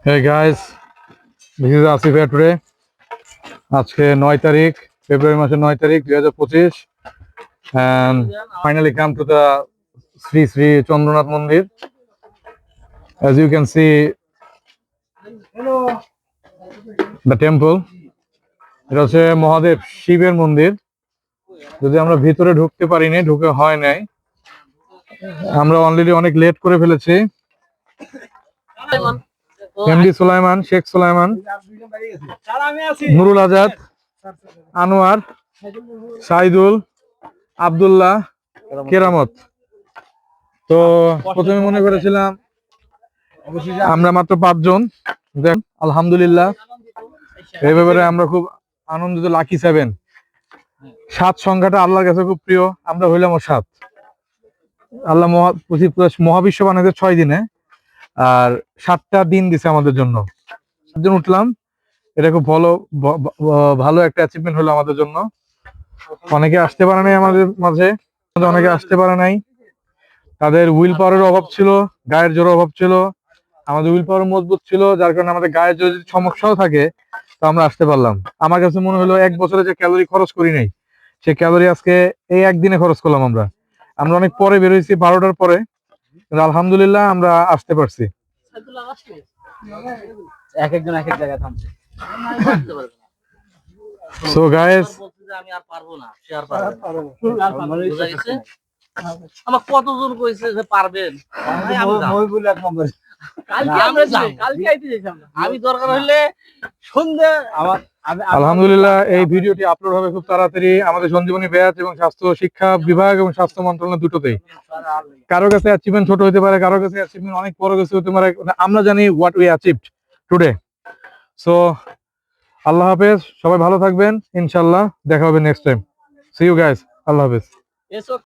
Hey guys, this is Asif here today. আজকে 9 তারিখ ফেব্রুয়ারি মাসের 9 তারিখ 2025 and finally come to the Sri Sri Chandranath Mandir. As you can see the temple. এটা হচ্ছে মহাদেব শিবের মন্দির। যদি আমরা ভিতরে ঢুকতে পারিনি, ঢুকে হয় নাই, আমরা অলরেডি অনেক লেট করে ফেলেছি। এমডি সুলাইমান, শেখ সুলাইমান, নুরুল আজাদ, আনোয়ার, সাইদুল, আব্দুল্লাহ, কেরামত। তো প্রথমে মনে করেছিলাম আমরা মাত্র 5 জন, দেন আলহামদুলিল্লাহ এই ব্যাপারে আমরা খুব আনন্দিত। লাকি 7 সংখ্যাটা আল্লাহর কাছে খুব প্রিয়। আমরা হইলাম 7। আল্লাহ মহাবিশ্ব বানাইছে 6 দিনে, আর 7টা দিন দিছে আমাদের জন্য। উঠলাম, এটা খুব ভালো একটা অ্যাচিভমেন্ট হলো আমাদের জন্য। অনেকে আসতে পারে নাই আমাদের মাঝে, অনেকে আসতে পারে নাই, তাদের উইল পাওয়ারের অভাব ছিল, গায়ের জোরের অভাব ছিল। আমাদের উইল পাওয়ার মজবুত ছিল, যার কারণে আমাদের গায়ের জোরে যদি সমস্যাও থাকে তো আমরা আসতে পারলাম। আমার কাছে মনে হলো 1 বছরে যে ক্যালোরি খরচ করি নাই, সে ক্যালোরি আজকে এই একদিনে খরচ করলাম। আমরা অনেক পরে বের হয়েছি, 12টার পরে, কিন্তু আলহামদুলিল্লাহ আমরা আসতে পারছি। একজন এক এক জায়গায় থামছে। সো গাইস, আমি আর পারবো না, সে আর পারবে না। বুঝা গেছে? আমার কতজন কইছে যে পারবেন, আমি দরকার হইলে সন্ধ্যা আলহামদুলিল্লাহ এই ভিডিওটি আপলোড হবে খুব তাড়াতাড়ি আমাদের সঞ্জীবনী ব্যাচ এবং স্বাস্থ্য শিক্ষা বিভাগ এবং স্বাস্থ্য মন্ত্রণালয় দুটোতেই। কারো কাছে অ্যাচিভমেন্ট ছোট হতে পারে, কারো কাছে অ্যাচিভমেন্ট অনেক বড় কিছু হতে পারে। আমরা জানি what we achieved today. So আল্লাহ হাফেজ, সবাই ভালো থাকবেন, ইনশাআল্লাহ দেখা হবে next time. See you guys, আল্লাহ হাফেজ।